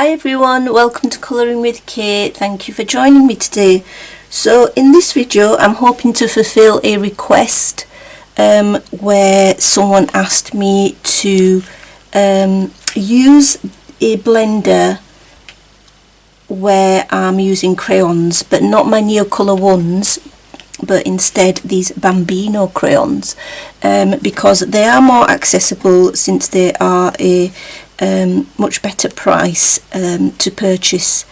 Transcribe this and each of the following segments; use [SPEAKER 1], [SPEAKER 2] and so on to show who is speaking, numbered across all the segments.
[SPEAKER 1] Hi everyone, welcome to Colouring with Kate. Thank you for joining me today. So in this video I'm hoping to fulfill a request where someone asked me to use a blender where I'm using crayons, but not my Neocolour ones, but instead these Bambino crayons, because they are more accessible since they are a much better price to purchase.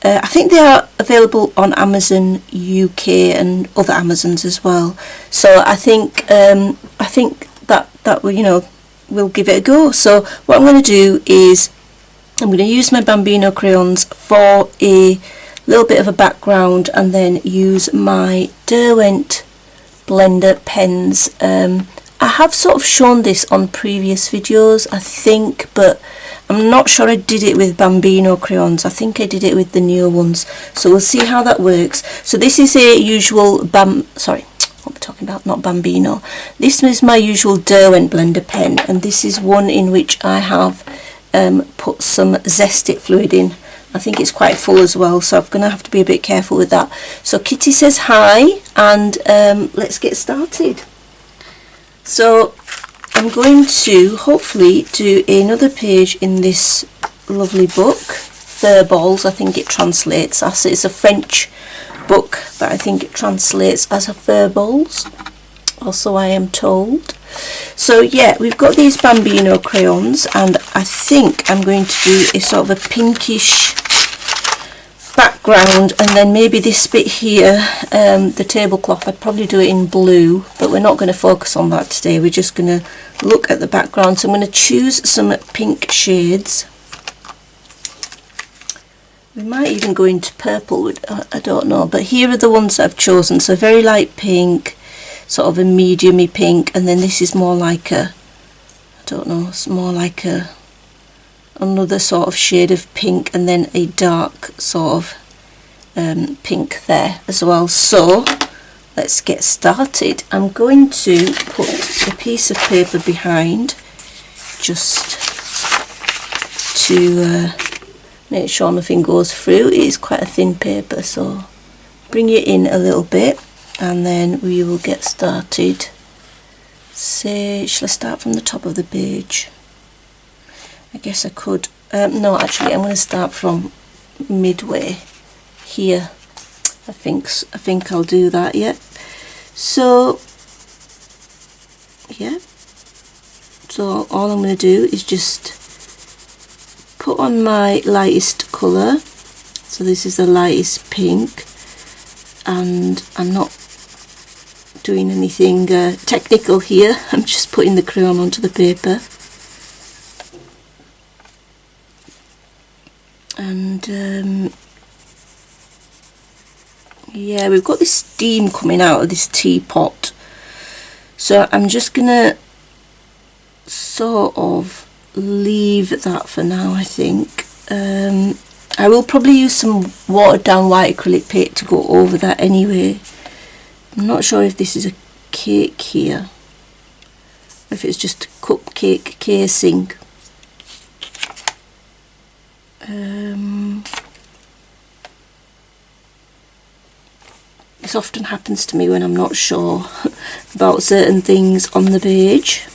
[SPEAKER 1] I think they are available on Amazon UK and other Amazons as well. So I think that we'll give it a go. So what I'm going to do is I'm going to use my Bambino crayons for a little bit of a background, and then use my Derwent blender pens. I have sort of shown this on previous videos, I think, but I'm not sure I did it with Bambino crayons. I think I did it with the newer ones, so we'll see how that works. So this is a usual not Bambino. This is my usual Derwent blender pen, and this is one in which I have put some Zest-It fluid in. I think it's quite full as well, so I'm going to have to be a bit careful with that. So Kitty says hi, and let's get started. So I'm going to hopefully do another page in this lovely book, Fur Balls, I think it translates as. It's a French book, but I think it translates as a Fur Balls, also I am told. So yeah, we've got these Bambino crayons, and I think I'm going to do a sort of a pinkish background, and then maybe this bit here, the tablecloth, I'd probably do it in blue, but we're not going to focus on that today. We're just going to look at the background. So I'm going to choose some pink shades. We might even go into purple, I don't know, but here are the ones that I've chosen. So very light pink, sort of a medium-y pink, and then this is more like a, I don't know, it's more like a another sort of shade of pink, and then a dark sort of pink there as well. So let's get started. I'm going to put a piece of paper behind just to make sure nothing goes through. It is quite a thin paper, so bring it in a little bit and then we will get started. Say, shall I start from the top of the page? I guess I could, no, actually I'm going to start from midway here. I think I'll do that. Yeah. So yeah, so all I'm going to do is just put on my lightest colour. So this is the lightest pink, and I'm not doing anything technical here. I'm just putting the crayon onto the paper. And yeah, we've got this steam coming out of this teapot, so I'm just gonna sort of leave that for now. I think I will probably use some watered down white acrylic paint to go over that anyway. I'm not sure if this is a cake here, if it's just a cupcake casing. This often happens to me when I'm not sure about certain things on the page.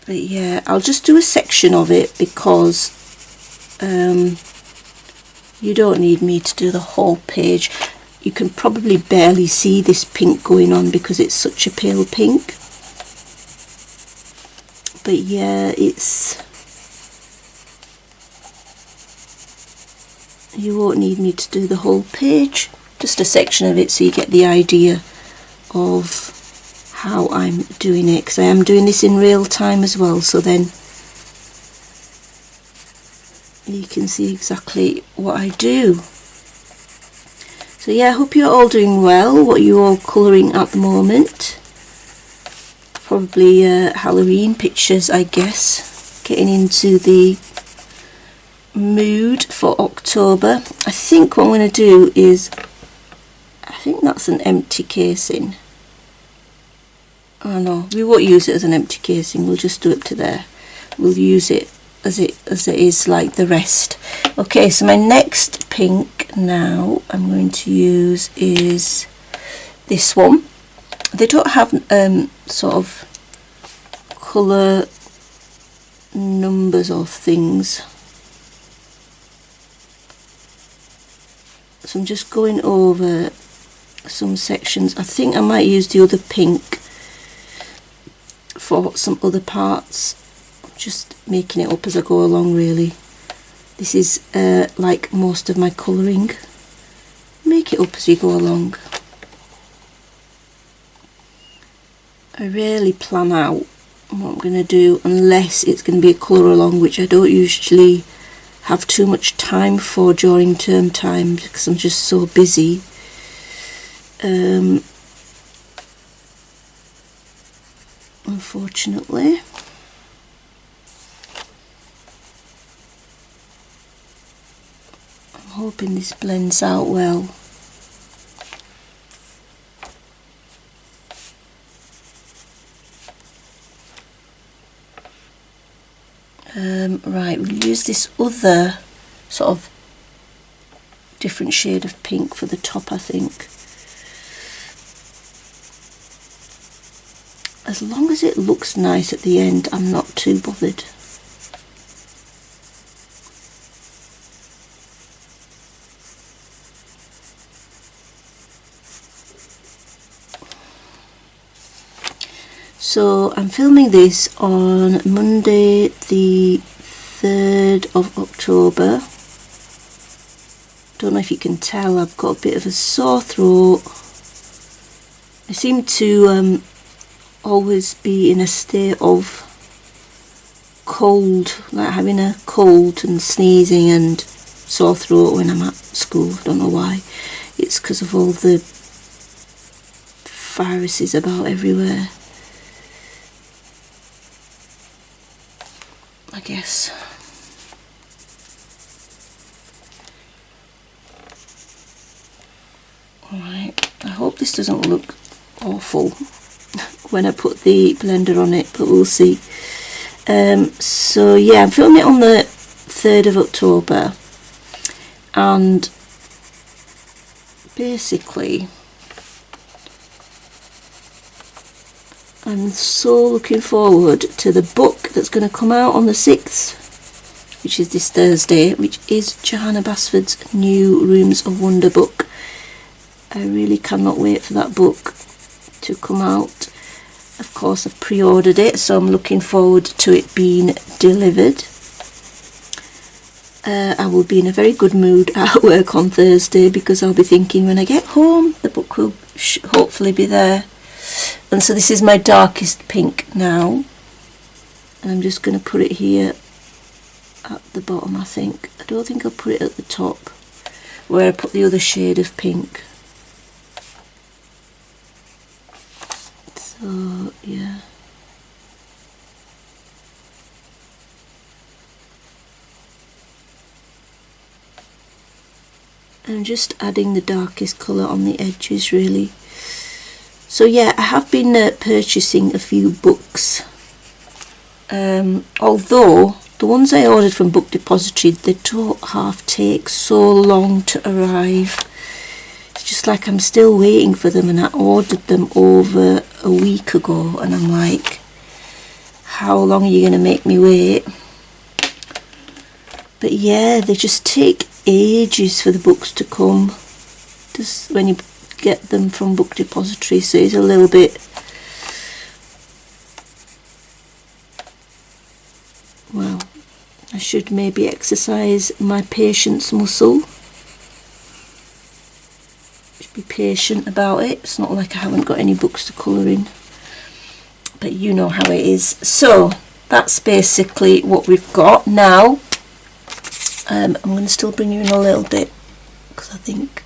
[SPEAKER 1] But yeah, I'll just do a section of it because you don't need me to do the whole page. You can probably barely see this pink going on because it's such a pale pink. But yeah, you won't need me to do the whole page, just a section of it so you get the idea of how I'm doing it, because I am doing this in real time as well, so then you can see exactly what I do. So yeah, I hope you're all doing well. What are you all colouring at the moment? Probably Halloween pictures, I guess, getting into the mood for October. I think what I'm going to do is, I think that's an empty casing. Oh no, we won't use it as an empty casing, we'll just do it to there. We'll use it as it is like the rest. Okay, so my next pink now I'm going to use is this one. They don't have sort of colour numbers or things, so I'm just going over some sections. I think I might use the other pink for some other parts. I'm just making it up as I go along really. This is like most of my colouring. Make it up as you go along. I rarely plan out what I'm going to do unless it's going to be a colour along, which I don't usually have too much time for during term time because I'm just so busy. Unfortunately. I'm hoping this blends out well. Right, we'll use this other sort of different shade of pink for the top, I think. As long as it looks nice at the end, I'm not too bothered. So I'm filming this on Monday the 3rd of October. Don't know if you can tell, I've got a bit of a sore throat. I seem to always be in a state of cold, like having a cold and sneezing and sore throat when I'm at school. I don't know why. It's because of all the viruses about everywhere, I guess. Alright, I hope this doesn't look awful when I put the blender on it, but we'll see. So yeah, I'm filming it on the 3rd of October, and basically I'm so looking forward to the book that's going to come out on the 6th, which is this Thursday, which is Johanna Basford's new Rooms of Wonder book. I really cannot wait for that book to come out. Of course, I've pre-ordered it, so I'm looking forward to it being delivered. I will be in a very good mood at work on Thursday because I'll be thinking when I get home the book will hopefully be there. And so this is my darkest pink now, and I'm just going to put it here at the bottom, I think. I don't think I'll put it at the top where I put the other shade of pink. So yeah, I'm just adding the darkest colour on the edges really. So yeah, I have been purchasing a few books, although the ones I ordered from Book Depository, they don't half take so long to arrive. It's just like I'm still waiting for them, and I ordered them over a week ago, and I'm like, how long are you going to make me wait? But yeah, they just take ages for the books to come, just when you get them from Book Depository, so it's a little bit, well, I should maybe exercise my patience muscle. Just be patient about it. It's not like I haven't got any books to colour in, but you know how it is. So that's basically what we've got now. I'm going to still bring you in a little bit because I think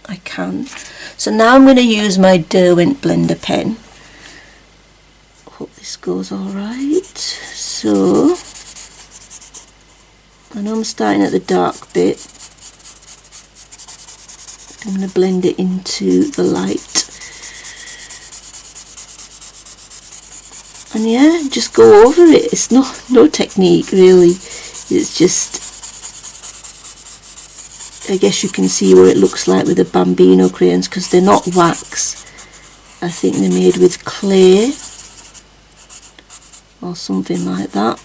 [SPEAKER 1] I can. So now I'm going to use my Derwent blender pen. Hope this goes alright. So I know I'm starting at the dark bit. I'm going to blend it into the light. and yeah, just go over it. It's no technique really, it's just, I guess you can see what it looks like with the Bambino crayons, because they're not wax. I think they're made with clay or something like that.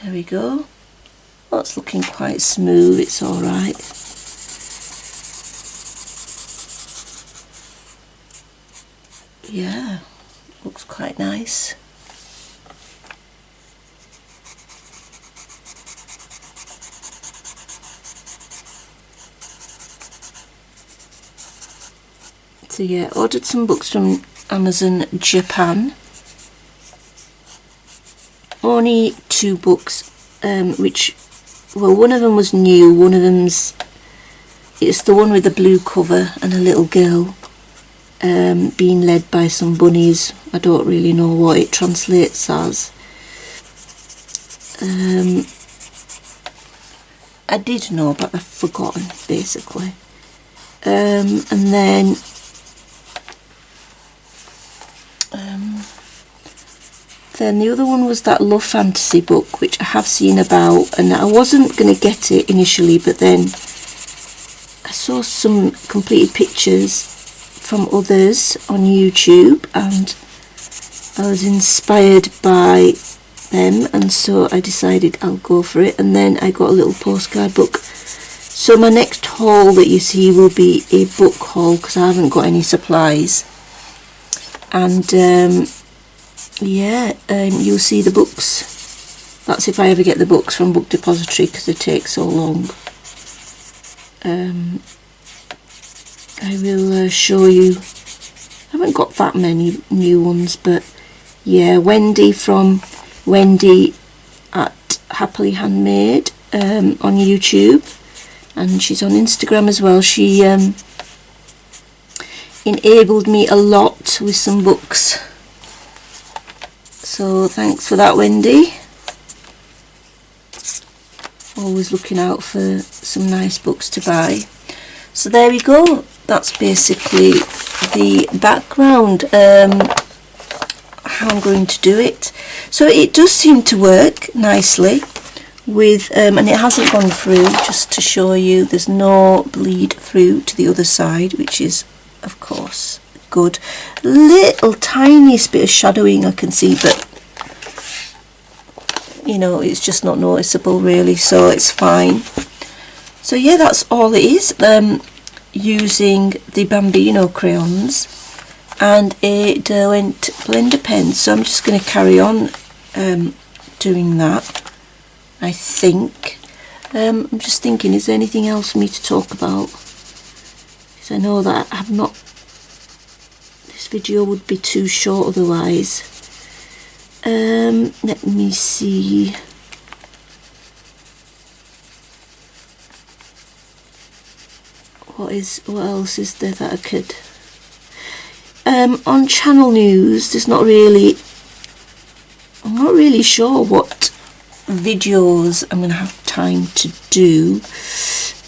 [SPEAKER 1] There we go. Well, it's looking quite smooth, it's alright. Yeah, looks quite nice. So yeah, ordered some books from Amazon Japan. Only 2 books, which, well, one of them was new, one of them's, it's the one with the blue cover and a little girl being led by some bunnies. I don't really know what it translates as. I did know, but I've forgotten basically. And then the other one was that Love Fantasy book, which I have seen about, and I wasn't going to get it initially, but then I saw some completed pictures from others on YouTube and I was inspired by them, and so I decided I'll go for it. And then I got a little postcard book. So my next haul that you see will be a book haul, because I haven't got any supplies. And yeah, you'll see the books. That's if I ever get the books from Book Depository, because they take so long. I will show you. I haven't got that many new ones, but yeah, Wendy from Wendy at Happily Handmade on YouTube, and she's on Instagram as well. She enabled me a lot with some books, so thanks for that, Wendy. Always looking out for some nice books to buy. So there we go, that's basically the background, how I'm going to do it. So it does seem to work nicely with, and it hasn't gone through, just to show you, there's no bleed through to the other side, which is of course good. Little tiniest bit of shadowing I can see, but you know, it's just not noticeable really, so it's fine. So yeah, that's all it is, using the Bambino crayons and a Derwent blender pen. So I'm just going to carry on doing that, I think. I'm just thinking, is there anything else for me to talk about? Because I know that I have not, this video would be too short otherwise. Let me see. What else is there that I could, on channel news, there's not really, I'm not really sure what videos I'm going to have time to do.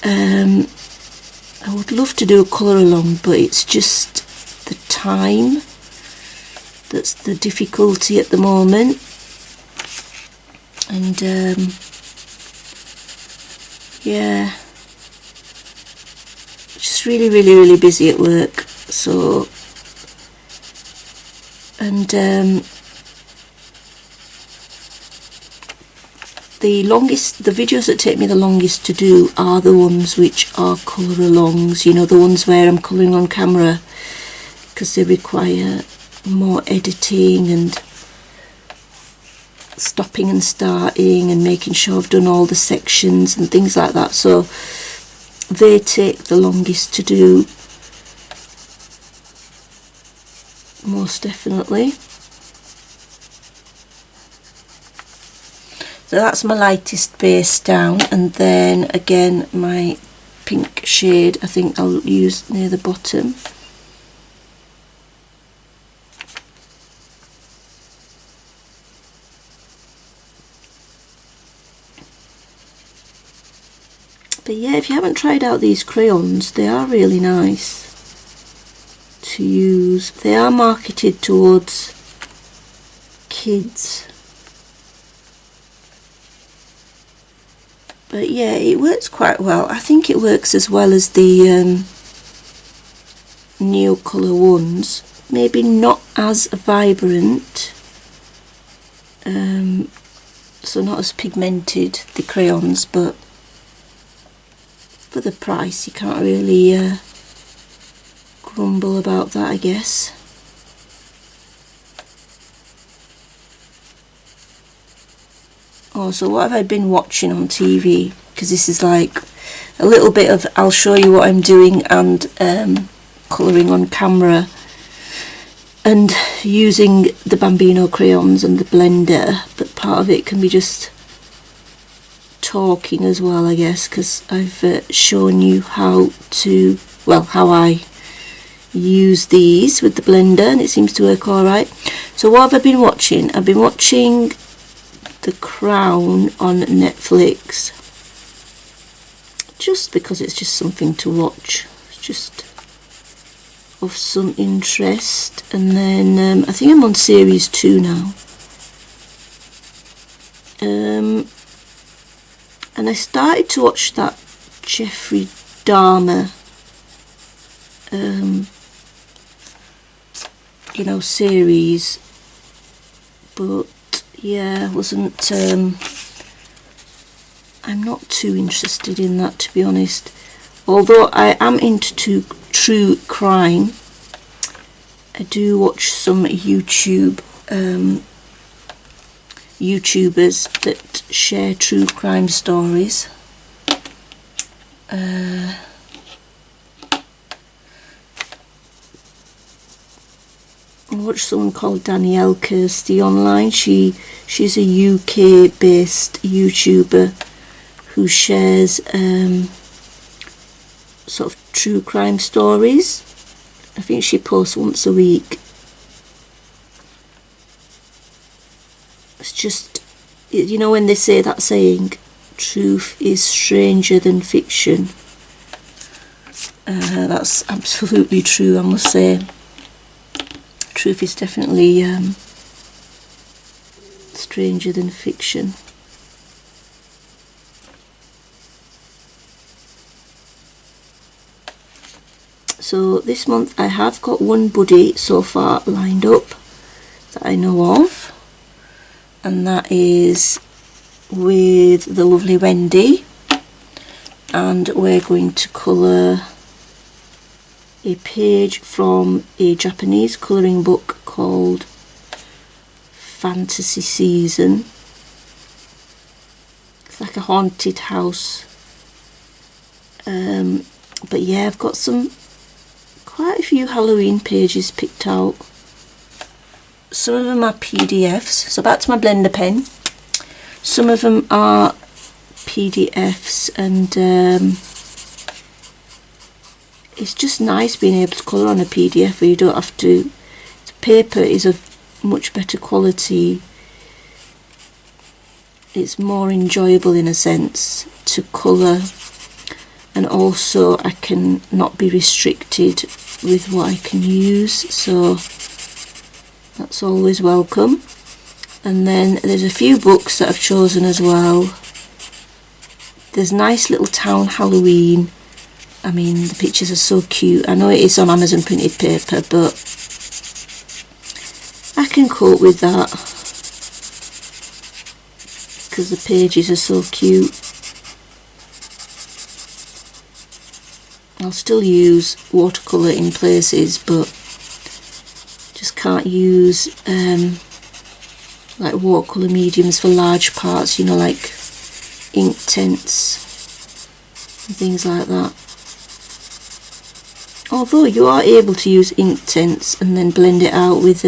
[SPEAKER 1] I would love to do a colour along, but it's just the time that's the difficulty at the moment. And yeah, just really busy at work. So, and the videos that take me the longest to do are the ones which are colour alongs, you know, the ones where I'm colouring on camera, because they require more editing and stopping and starting and making sure I've done all the sections and things like that. So they take the longest to do, most definitely. So that's my lightest base down, and then again my pink shade I think I'll use near the bottom. But yeah, if you haven't tried out these crayons, they are really nice to use. They are marketed towards kids, but yeah, it works quite well. I think it works as well as the Neocolour ones, maybe not as vibrant, so not as pigmented, the crayons, but for the price you can't really grumble about that, I guess. Oh, so what have I been watching on TV? Because this is like a little bit of I'll show you what I'm doing and colouring on camera, and using the Bambino crayons and the blender, but part of it can be just talking as well, I guess, because I've shown you how to, well, how I use these with the blender, and it seems to work alright. So what have I been watching? I've been watching The Crown on Netflix, just because it's just something to watch. It's just of some interest. And then I think I'm on series 2 now, and I started to watch that Jeffrey Dahmer you know, series, but yeah, wasn't I'm not too interested in that, to be honest, although I am into true crime. I do watch some YouTubers that share true crime stories. I watched someone called Danielle Kirsty online. She's a UK based YouTuber who shares sort of true crime stories. I think she posts once a week. It's just, you know, when they say that saying, truth is stranger than fiction, that's absolutely true, I must say. Truth is definitely stranger than fiction. So this month I have got one buddy so far lined up that I know of, and that is with the lovely Wendy, and we're going to colour a page from a Japanese colouring book called Fantasy Season. It's like a haunted house, but yeah, I've got quite a few Halloween pages picked out. Some of them are PDFs, so back to my blender pen. Some of them are PDFs, and it's just nice being able to colour on a PDF where you don't have to, the paper is of much better quality. It's more enjoyable in a sense to colour, and also I can not be restricted with what I can use, so that's always welcome. And then there's a few books that I've chosen as well. There's Nice Little Town Halloween. I mean, the pictures are so cute. I know it is on Amazon printed paper, but I can cope with that because the pages are so cute. I'll still use watercolour in places, but just can't use like watercolour mediums for large parts, you know, like ink tints and things like that. Although you are able to use ink tints and then blend it out with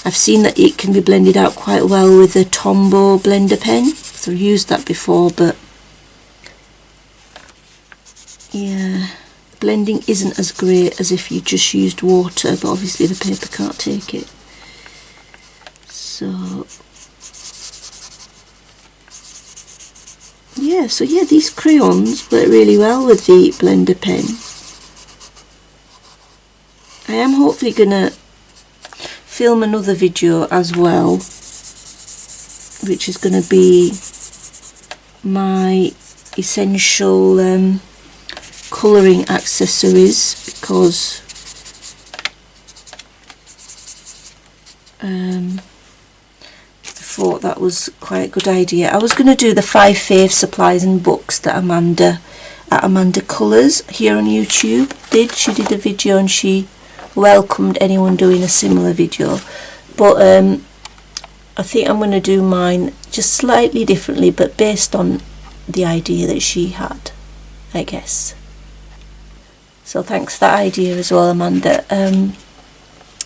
[SPEAKER 1] I've seen that it can be blended out quite well with a Tombow blender pen, so I've used that before, but yeah, blending isn't as great as if you just used water, but obviously the paper can't take it. So yeah, these crayons work really well with the blender pen. I am hopefully gonna film another video as well, which is gonna be my essential colouring accessories, because I thought that was quite a good idea. I was going to do the 5 fave supplies and books that Amanda Colours here on YouTube did. She did a video and she welcomed anyone doing a similar video, but I think I'm going to do mine just slightly differently, but based on the idea that she had, I guess. So thanks for that idea as well, Amanda.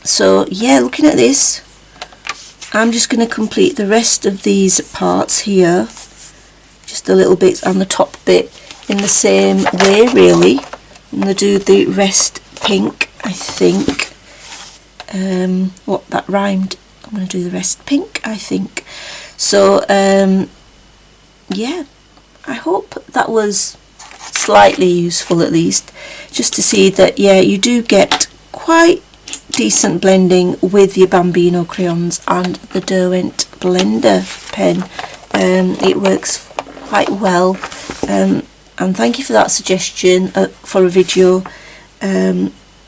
[SPEAKER 1] So yeah, looking at this, I'm just going to complete the rest of these parts here, just a little bit on the top bit in the same way really. I'm going to do the rest pink, I think. What, that rhymed. I'm going to do the rest pink, I think. So yeah, I hope that was slightly useful, at least, just to see that, yeah, you do get quite decent blending with your Bambino crayons and the Derwent blender pen. It works quite well, and thank you for that suggestion for a video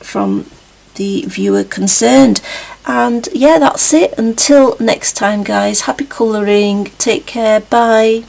[SPEAKER 1] from the viewer concerned. And yeah, that's it. Until next time guys, happy colouring, take care, bye.